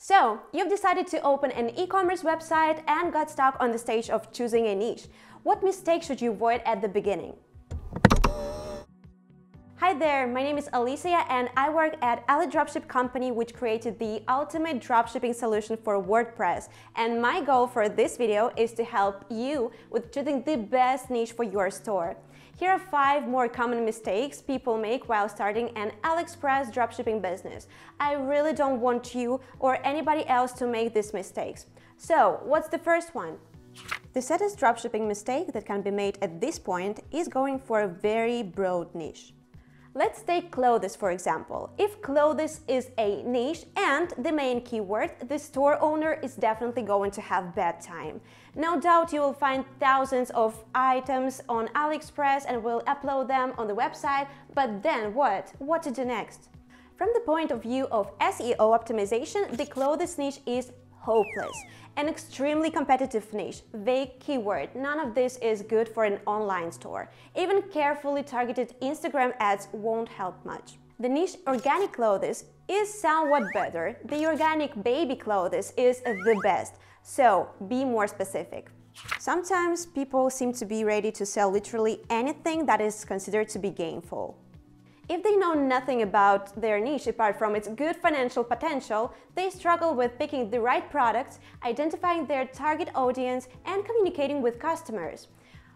So, you've decided to open an e-commerce website and got stuck on the stage of choosing a niche. What mistakes should you avoid at the beginning? Hi there, my name is Alicia and I work at Ali Dropship Company, which created the ultimate dropshipping solution for WordPress. And my goal for this video is to help you with choosing the best niche for your store. Here are 5 more common mistakes people make while starting an AliExpress dropshipping business. I really don't want you or anybody else to make these mistakes. So, what's the first one? The saddest dropshipping mistake that can be made at this point is going for a very broad niche. Let's take clothes for example. If clothes is a niche and the main keyword, the store owner is definitely going to have bad time. No doubt you will find thousands of items on AliExpress and will upload them on the website, but then what? What to do next? From the point of view of SEO optimization, the clothes niche is hopeless. An extremely competitive niche, vague keyword, none of this is good for an online store. Even carefully targeted Instagram ads won't help much. The niche organic clothes is somewhat better. The organic baby clothes is the best, so be more specific. Sometimes people seem to be ready to sell literally anything that is considered to be gainful. If they know nothing about their niche apart from its good financial potential, they struggle with picking the right products, identifying their target audience, and communicating with customers.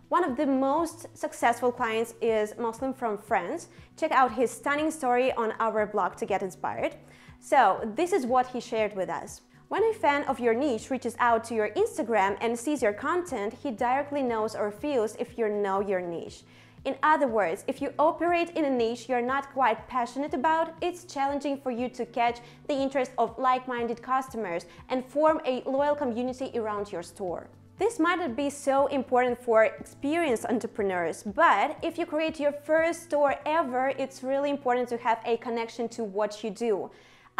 One of the most successful clients is Muslim from France. Check out his stunning story on our blog to get inspired. So, this is what he shared with us. When a fan of your niche reaches out to your Instagram and sees your content, he directly knows or feels if you know your niche. In other words, if you operate in a niche you're not quite passionate about, it's challenging for you to catch the interest of like-minded customers and form a loyal community around your store. This might not be so important for experienced entrepreneurs, but if you create your first store ever, it's really important to have a connection to what you do.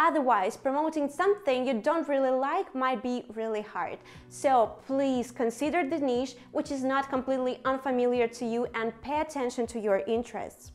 Otherwise, promoting something you don't really like might be really hard. So please consider the niche which is not completely unfamiliar to you and pay attention to your interests.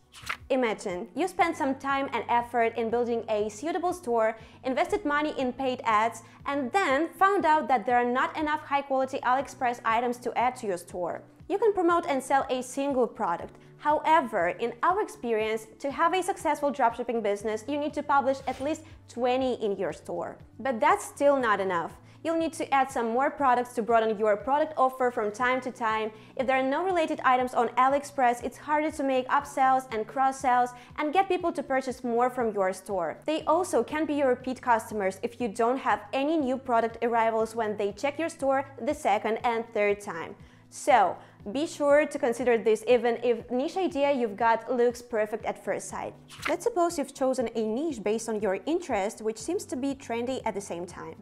Imagine you spent some time and effort in building a suitable store, invested money in paid ads, and then found out that there are not enough high-quality AliExpress items to add to your store. You can promote and sell a single product. However, in our experience, to have a successful dropshipping business, you need to publish at least 20 in your store. But that's still not enough. You'll need to add some more products to broaden your product offer from time to time. If there are no related items on AliExpress, it's harder to make upsells and cross-sells and get people to purchase more from your store. They also can be your repeat customers if you don't have any new product arrivals when they check your store the second and third time. So, be sure to consider this even if niche idea you've got looks perfect at first sight. Let's suppose you've chosen a niche based on your interest, which seems to be trendy at the same time.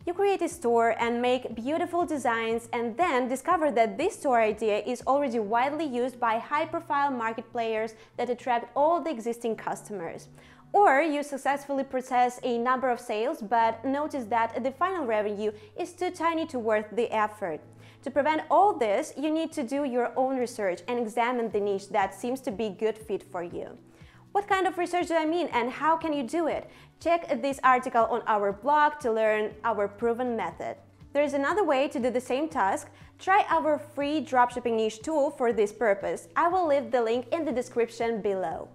You create a store and make beautiful designs and then discover that this store idea is already widely used by high-profile market players that attract all the existing customers. Or you successfully process a number of sales but notice that the final revenue is too tiny to worth the effort. To prevent all this, you need to do your own research and examine the niche that seems to be a good fit for you. What kind of research do I mean and how can you do it? Check this article on our blog to learn our proven method. There is another way to do the same task. Try our free dropshipping niche tool for this purpose. I will leave the link in the description below.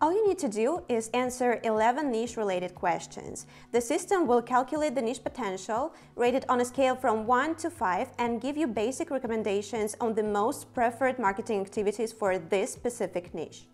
All you need to do is answer 11 niche-related questions. The system will calculate the niche potential, rate it on a scale from 1 to 5, and give you basic recommendations on the most preferred marketing activities for this specific niche.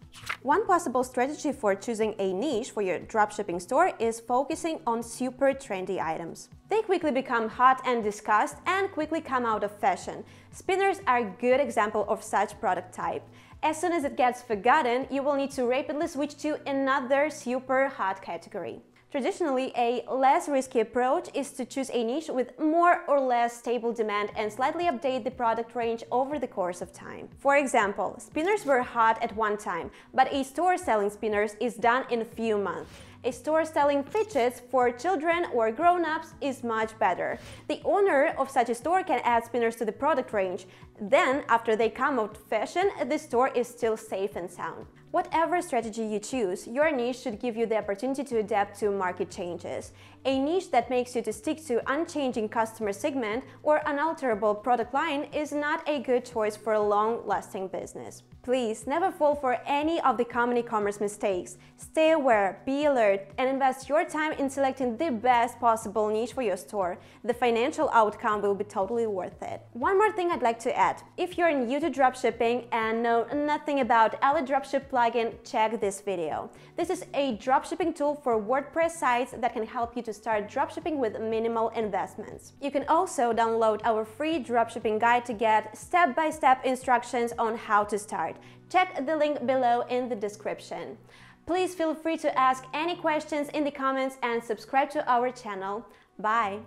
One possible strategy for choosing a niche for your dropshipping store is focusing on super trendy items. They quickly become hot and discussed and quickly come out of fashion. Spinners are a good example of such product type. As soon as it gets forgotten, you will need to rapidly switch to another super hot category. Traditionally, a less risky approach is to choose a niche with more or less stable demand and slightly update the product range over the course of time. For example, spinners were hot at one time, but a store selling spinners is done in a few months. A store selling fidgets for children or grown-ups is much better. The owner of such a store can add spinners to the product range. Then, after they come out of fashion, the store is still safe and sound. Whatever strategy you choose, your niche should give you the opportunity to adapt to market changes. A niche that makes you to stick to unchanging customer segment or unalterable product line is not a good choice for a long-lasting business. Please never fall for any of the common e-commerce mistakes. Stay aware, be alert, and invest your time in selecting the best possible niche for your store. The financial outcome will be totally worth it. One more thing I'd like to add. If you're new to dropshipping and know nothing about Elite Dropship plugin, check this video. This is a dropshipping tool for WordPress sites that can help you to start dropshipping with minimal investments. You can also download our free dropshipping guide to get step-by-step instructions on how to start. Check the link below in the description. Please feel free to ask any questions in the comments and subscribe to our channel. Bye!